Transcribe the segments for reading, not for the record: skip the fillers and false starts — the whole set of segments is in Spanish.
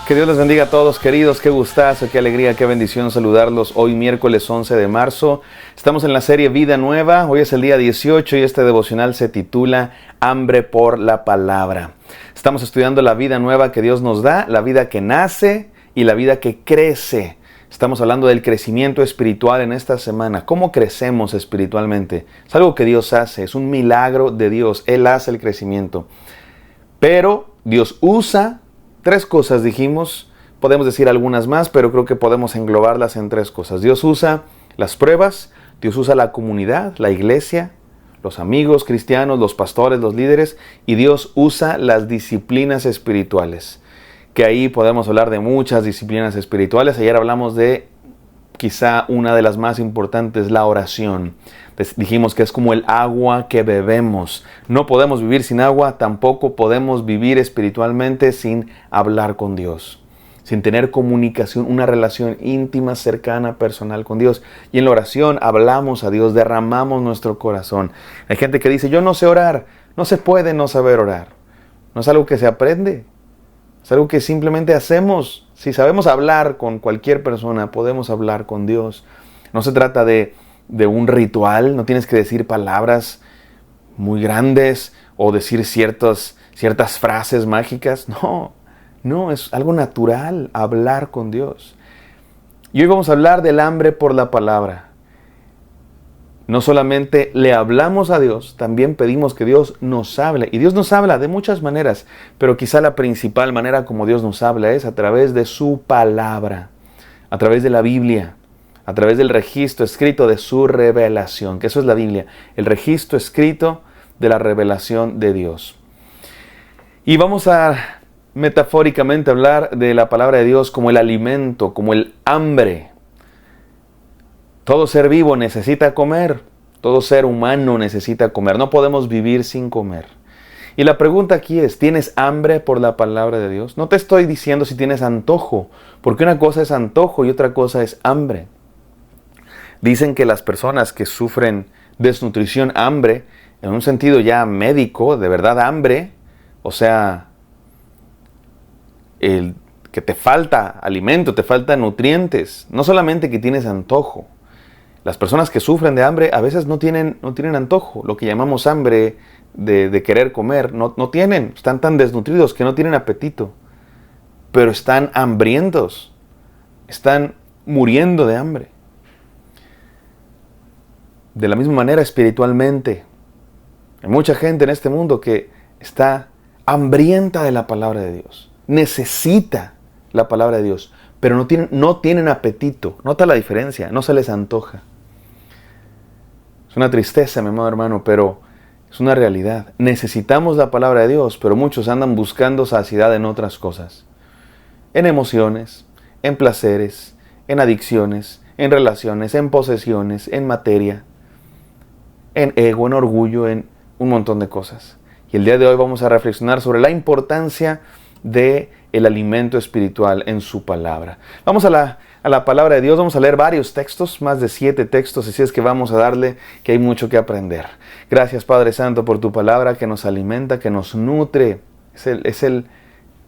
Que Dios les bendiga a todos, queridos. Qué gustazo, qué alegría, qué bendición saludarlos. Hoy miércoles 11 de marzo. Estamos en la serie Vida Nueva. Hoy es el día 18 y este devocional se titula Hambre por la Palabra. Estamos estudiando la vida nueva que Dios nos da, la vida que nace y la vida que crece. Estamos hablando del crecimiento espiritual en esta semana. ¿Cómo crecemos espiritualmente? Es algo que Dios hace, es un milagro de Dios. Él hace el crecimiento. Pero Dios usa tres cosas, dijimos. Podemos decir algunas más, pero creo que podemos englobarlas en tres cosas. Dios usa las pruebas, Dios usa la comunidad, la iglesia, los amigos cristianos, los pastores, los líderes, y Dios usa las disciplinas espirituales. Que ahí podemos hablar de muchas disciplinas espirituales. Ayer hablamos de quizá una de las más importantes, la oración. Dijimos que es como el agua que bebemos. No podemos vivir sin agua, tampoco podemos vivir espiritualmente sin hablar con Dios, sin tener comunicación, una relación íntima, cercana, personal con Dios. Y en la oración hablamos a Dios, derramamos nuestro corazón. Hay gente que dice, yo no sé orar. No se puede no saber orar. No es algo que se aprende. Es algo que simplemente hacemos. Si sabemos hablar con cualquier persona, podemos hablar con Dios. No se trata de un ritual, no tienes que decir palabras muy grandes o decir ciertas frases mágicas. No, es algo natural hablar con Dios. Y hoy vamos a hablar del hambre por la palabra. No solamente le hablamos a Dios, también pedimos que Dios nos hable. Y Dios nos habla de muchas maneras, pero quizá la principal manera como Dios nos habla es a través de su palabra, a través de la Biblia, a través del registro escrito de su revelación, que eso es la Biblia, el registro escrito de la revelación de Dios. Y vamos a metafóricamente hablar de la palabra de Dios como el alimento, como el hambre. Todo ser vivo necesita comer, todo ser humano necesita comer, no podemos vivir sin comer. Y la pregunta aquí es, ¿tienes hambre por la palabra de Dios? No te estoy diciendo si tienes antojo, porque una cosa es antojo y otra cosa es hambre. Dicen que las personas que sufren desnutrición, hambre, en un sentido ya médico, de verdad hambre, o sea, que te falta alimento, te faltan nutrientes, no solamente que tienes antojo. Las personas que sufren de hambre a veces no tienen antojo, lo que llamamos hambre de querer comer, no tienen, están tan desnutridos que no tienen apetito, pero están hambrientos, están muriendo de hambre. De la misma manera espiritualmente, hay mucha gente en este mundo que está hambrienta de la palabra de Dios, necesita la palabra de Dios, pero no tienen apetito. Nota la diferencia, no se les antoja. Es una tristeza, mi amado hermano, pero es una realidad. Necesitamos la palabra de Dios, pero muchos andan buscando saciedad en otras cosas. En emociones, en placeres, en adicciones, en relaciones, en posesiones, en materia, en ego, en orgullo, en un montón de cosas. Y el día de hoy vamos a reflexionar sobre la importancia de el alimento espiritual en su palabra. Vamos a la palabra de Dios, vamos a leer varios textos, más de 7 textos, así es que vamos a darle, que hay mucho que aprender. Gracias, Padre Santo, por tu palabra que nos alimenta, que nos nutre. Es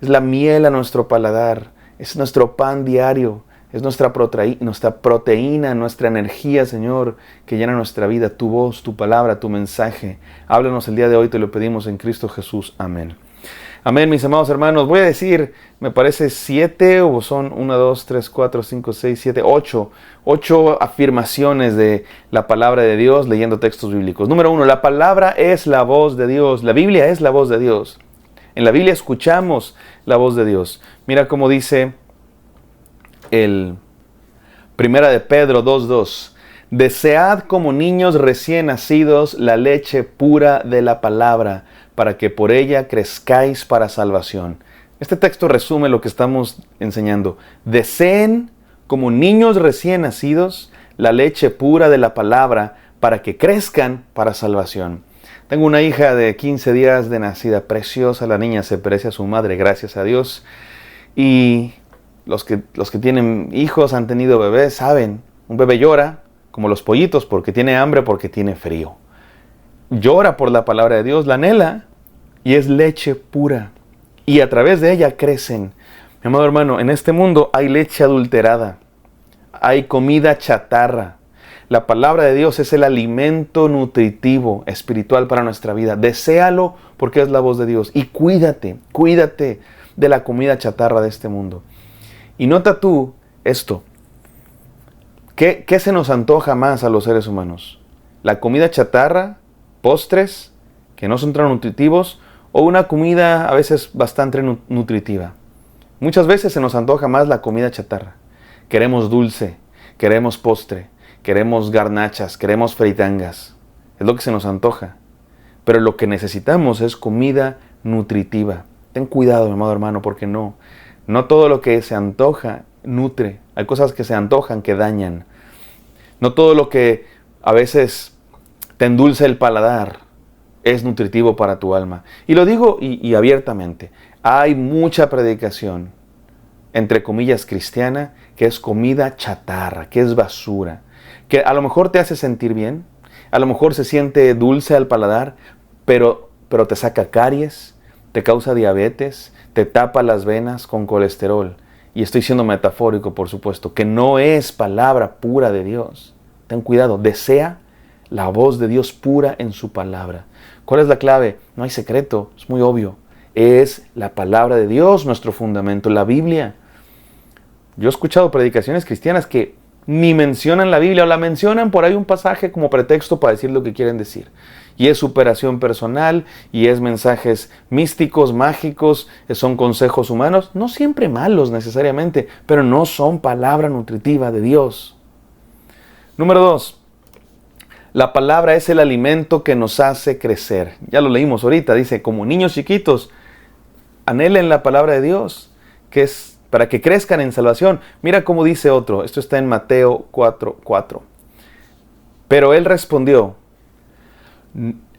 la miel a nuestro paladar, es nuestro pan diario, es nuestra proteína, nuestra energía, Señor, que llena nuestra vida. Tu voz, tu palabra, tu mensaje. Háblanos el día de hoy, te lo pedimos en Cristo Jesús. Amén. Amén, mis amados hermanos. Voy a decir, me parece 7, o son 1, 2, 3, 4, 5, 6, 7, 8 afirmaciones de la palabra de Dios leyendo textos bíblicos. Número 1, la palabra es la voz de Dios. La Biblia es la voz de Dios. En la Biblia escuchamos la voz de Dios. Mira cómo dice el Primera de Pedro 2:2. Desead como niños recién nacidos la leche pura de la palabra, para que por ella crezcáis para salvación. Este texto resume lo que estamos enseñando. Deseen como niños recién nacidos la leche pura de la palabra, para que crezcan para salvación. Tengo una hija de 15 días de nacida, preciosa, la niña se parece a su madre, gracias a Dios. Y los que tienen hijos, han tenido bebés, saben, un bebé llora como los pollitos porque tiene hambre, porque tiene frío. Llora por la palabra de Dios, la anhela, y es leche pura. Y a través de ella crecen. Mi amado hermano, en este mundo hay leche adulterada, hay comida chatarra. La palabra de Dios es el alimento nutritivo espiritual para nuestra vida. Deséalo porque es la voz de Dios. Y cuídate de la comida chatarra de este mundo. Y nota tú esto. ¿Qué se nos antoja más a los seres humanos? ¿La comida chatarra, postres, que no son tan nutritivos, o una comida a veces bastante nutritiva? Muchas veces se nos antoja más la comida chatarra. Queremos dulce, queremos postre, queremos garnachas, queremos fritangas. Es lo que se nos antoja. Pero lo que necesitamos es comida nutritiva. Ten cuidado, mi amado hermano, porque no todo lo que se antoja nutre. Hay cosas que se antojan que dañan. No todo lo que a veces te endulza el paladar es nutritivo para tu alma. Y lo digo y abiertamente. Hay mucha predicación, entre comillas cristiana, que es comida chatarra, que es basura, que a lo mejor te hace sentir bien, a lo mejor se siente dulce al paladar, pero te saca caries, te causa diabetes, te tapa las venas con colesterol. Y estoy siendo metafórico, por supuesto, que no es palabra pura de Dios. Ten cuidado, desea la voz de Dios pura en su palabra. ¿Cuál es la clave? No hay secreto, es muy obvio. Es la palabra de Dios nuestro fundamento, la Biblia. Yo he escuchado predicaciones cristianas que ni mencionan la Biblia o la mencionan por ahí un pasaje como pretexto para decir lo que quieren decir. Y es superación personal, y es mensajes místicos, mágicos, son consejos humanos, no siempre malos necesariamente, pero no son palabra nutritiva de Dios. Número 2, la palabra es el alimento que nos hace crecer. Ya lo leímos ahorita, dice, como niños chiquitos, anhelen la palabra de Dios, que es para que crezcan en salvación. Mira cómo dice otro, esto está en Mateo 4:4. Pero él respondió,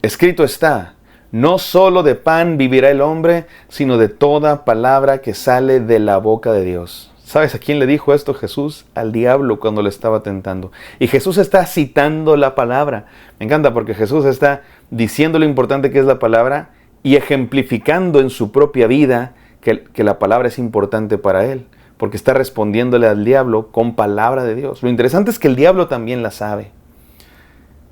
escrito está, no solo de pan vivirá el hombre, sino de toda palabra que sale de la boca de Dios. ¿Sabes a quién le dijo esto Jesús? Al diablo cuando le estaba tentando. Y Jesús está citando la palabra. Me encanta porque Jesús está diciendo lo importante que es la palabra y ejemplificando en su propia vida que la palabra es importante para él. Porque está respondiéndole al diablo con palabra de Dios. Lo interesante es que el diablo también la sabe.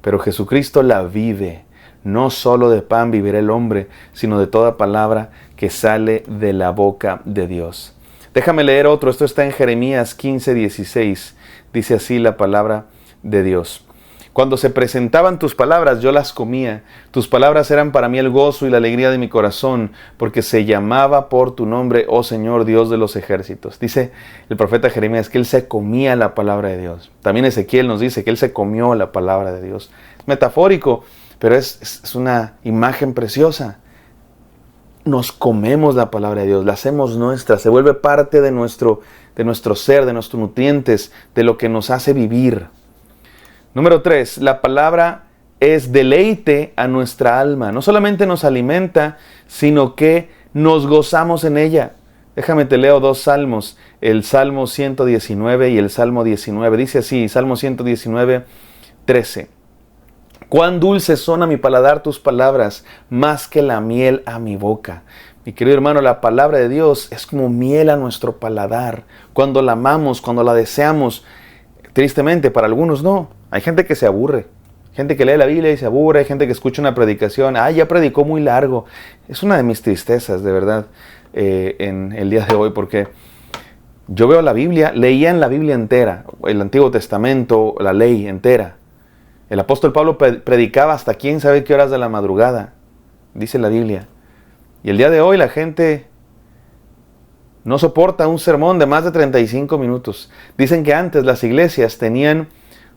Pero Jesucristo la vive. No solo de pan vivirá el hombre, sino de toda palabra que sale de la boca de Dios. Déjame leer otro. Esto está en Jeremías 15:16. Dice así la palabra de Dios. Cuando se presentaban tus palabras, yo las comía. Tus palabras eran para mí el gozo y la alegría de mi corazón, porque se llamaba por tu nombre, oh Señor, Dios de los ejércitos. Dice el profeta Jeremías que él se comía la palabra de Dios. También Ezequiel nos dice que él se comió la palabra de Dios. Es metafórico, pero es una imagen preciosa. Nos comemos la palabra de Dios, la hacemos nuestra, se vuelve parte de nuestro ser, de nuestros nutrientes, de lo que nos hace vivir. Número 3, la palabra es deleite a nuestra alma. No solamente nos alimenta, sino que nos gozamos en ella. Déjame te leo 2 salmos, el Salmo 119 y el Salmo 19. Dice así, Salmo 119, 13. Cuán dulces son a mi paladar tus palabras, más que la miel a mi boca. Mi querido hermano, la palabra de Dios es como miel a nuestro paladar. Cuando la amamos, cuando la deseamos, tristemente para algunos no. Hay gente que se aburre, gente que lee la Biblia y se aburre, hay gente que escucha una predicación, ya predicó muy largo. Es una de mis tristezas, de verdad, en el día de hoy, porque yo veo la Biblia, leía en la Biblia entera, el Antiguo Testamento, la ley entera. El apóstol Pablo predicaba hasta quién sabe qué horas de la madrugada, dice la Biblia. Y el día de hoy la gente no soporta un sermón de más de 35 minutos. Dicen que antes las iglesias tenían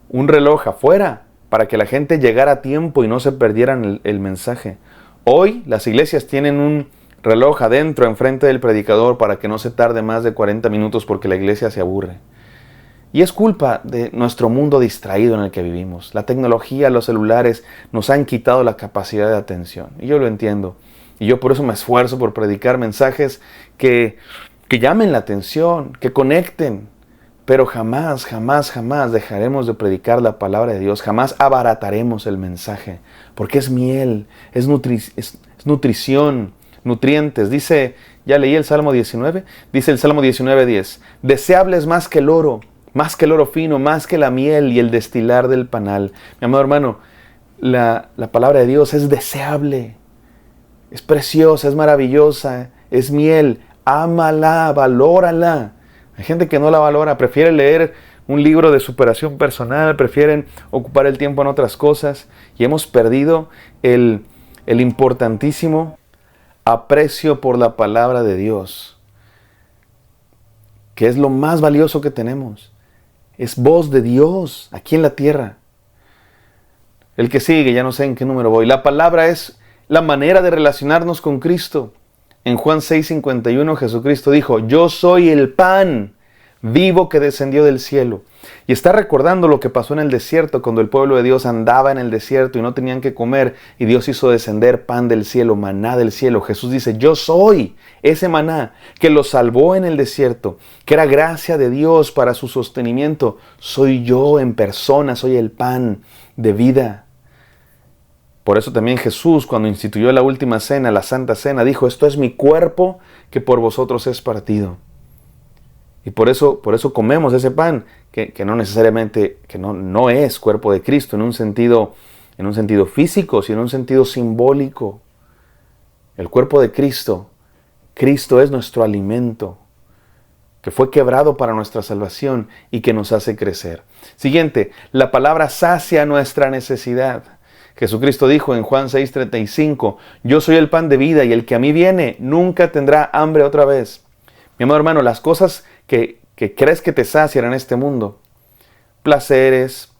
un reloj afuera para que la gente llegara a tiempo y no se perdieran el mensaje. Hoy las iglesias tienen un reloj adentro, enfrente del predicador, para que no se tarde más de 40 minutos porque la iglesia se aburre. Y es culpa de nuestro mundo distraído en el que vivimos. La tecnología, los celulares nos han quitado la capacidad de atención. Y yo lo entiendo. Y yo por eso me esfuerzo por predicar mensajes que llamen la atención, que conecten. Pero jamás, jamás, jamás dejaremos de predicar la palabra de Dios. Jamás abarataremos el mensaje. Porque es miel, es nutrición, nutrientes. Dice Ya leí el Salmo 19. Dice el Salmo 19:10. Deseable es más que el oro fino, más que la miel y el destilar del panal. Mi amado hermano, la palabra de Dios es deseable, es preciosa, es maravillosa, es miel. Ámala, valórala. Hay gente que no la valora, prefiere leer un libro de superación personal, prefieren ocupar el tiempo en otras cosas, y hemos perdido el importantísimo aprecio por la palabra de Dios, que es lo más valioso que tenemos. Es voz de Dios aquí en la tierra. El que sigue, ya no sé en qué número voy. La palabra es la manera de relacionarnos con Cristo. En Juan 6:51 Jesucristo dijo, yo soy el pan vivo que descendió del cielo. Y está recordando lo que pasó en el desierto, cuando el pueblo de Dios andaba en el desierto y no tenían que comer, y Dios hizo descender pan del cielo, maná del cielo. Jesús dice, yo soy ese maná que los salvó en el desierto, que era gracia de Dios para su sostenimiento. Soy yo en persona, soy el pan de vida. Por eso también Jesús, cuando instituyó la última cena, la Santa Cena, dijo, esto es mi cuerpo que por vosotros es partido. Y por eso comemos ese pan, que no necesariamente, que no es cuerpo de Cristo en un sentido físico, sino en un sentido simbólico. El cuerpo de Cristo, Cristo es nuestro alimento, que fue quebrado para nuestra salvación y que nos hace crecer. Siguiente, la palabra sacia nuestra necesidad. Jesucristo dijo en Juan 6:35, yo soy el pan de vida y el que a mí viene nunca tendrá hambre otra vez. Mi amado hermano, las cosas que crees que te sacian en este mundo, placeres,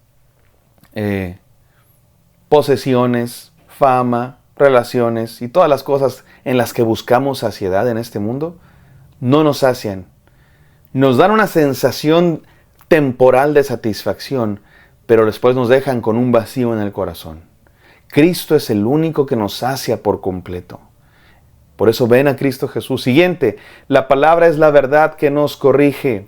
posesiones, fama, relaciones y todas las cosas en las que buscamos saciedad en este mundo, no nos sacian. Nos dan una sensación temporal de satisfacción, pero después nos dejan con un vacío en el corazón. Cristo es el único que nos sacia por completo. Por eso ven a Cristo Jesús. Siguiente, la palabra es la verdad que nos corrige.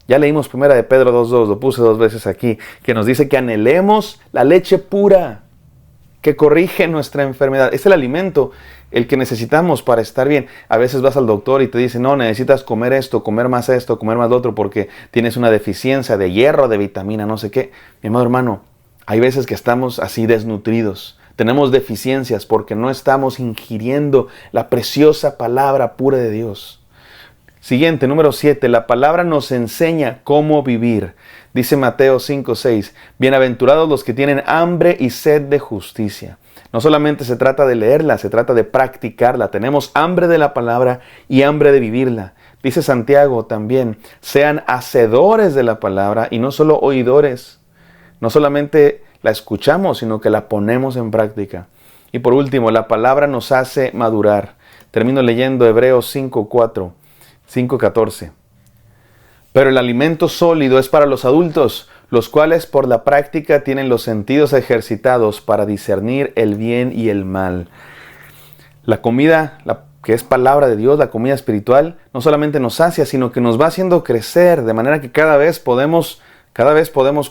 Ya leímos 1 de Pedro 2:2, lo puse 2 veces aquí, que nos dice que anhelemos la leche pura, que corrige nuestra enfermedad. Es el alimento el que necesitamos para estar bien. A veces vas al doctor y te dice, no, necesitas comer esto, comer más lo otro, porque tienes una deficiencia de hierro, de vitamina, no sé qué. Mi amado hermano, hay veces que estamos así desnutridos. Tenemos deficiencias porque no estamos ingiriendo la preciosa palabra pura de Dios. Siguiente, número 7. La palabra nos enseña cómo vivir. Dice Mateo 5:6. Bienaventurados los que tienen hambre y sed de justicia. No solamente se trata de leerla, se trata de practicarla. Tenemos hambre de la palabra y hambre de vivirla. Dice Santiago también, sean hacedores de la palabra y no solo oidores. No solamente la escuchamos, sino que la ponemos en práctica. Y por último, la palabra nos hace madurar. Termino leyendo Hebreos 5:14. Pero el alimento sólido es para los adultos, los cuales por la práctica tienen los sentidos ejercitados para discernir el bien y el mal. La comida, que es palabra de Dios, la comida espiritual, no solamente nos sacia, sino que nos va haciendo crecer, de manera que cada vez podemos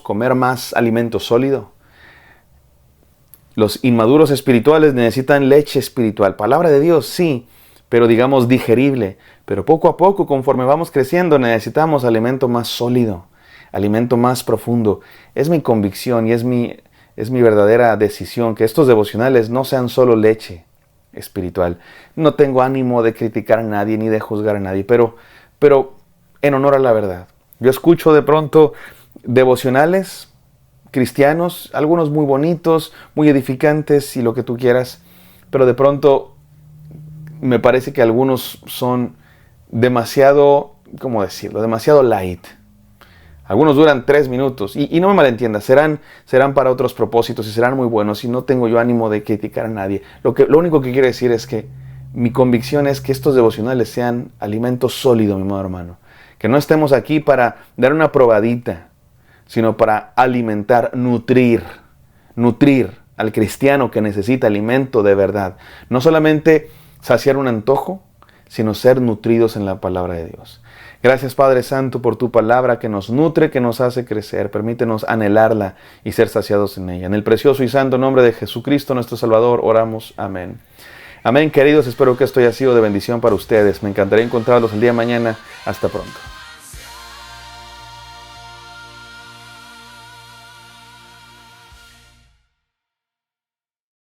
comer más alimento sólido. Los inmaduros espirituales necesitan leche espiritual. Palabra de Dios, sí, pero digamos digerible. Pero poco a poco, conforme vamos creciendo, necesitamos alimento más sólido, alimento más profundo. Es mi convicción y es mi verdadera decisión que estos devocionales no sean solo leche espiritual. No tengo ánimo de criticar a nadie ni de juzgar a nadie, pero en honor a la verdad. Yo escucho de pronto devocionales cristianos, algunos muy bonitos, muy edificantes y lo que tú quieras, pero de pronto me parece que algunos son demasiado, ¿cómo decirlo?, demasiado light. Algunos duran 3 minutos y no me malentiendas, serán para otros propósitos y serán muy buenos y no tengo yo ánimo de criticar a nadie. Lo único que quiero decir es que mi convicción es que estos devocionales sean alimento sólido, mi amado hermano. Que no estemos aquí para dar una probadita, sino para alimentar, nutrir al cristiano que necesita alimento de verdad. No solamente saciar un antojo, sino ser nutridos en la palabra de Dios. Gracias, Padre Santo, por tu palabra que nos nutre, que nos hace crecer. Permítenos anhelarla y ser saciados en ella. En el precioso y santo nombre de Jesucristo, nuestro Salvador, oramos. Amén. Amén, queridos, espero que esto haya sido de bendición para ustedes. Me encantaría encontrarlos el día de mañana. Hasta pronto.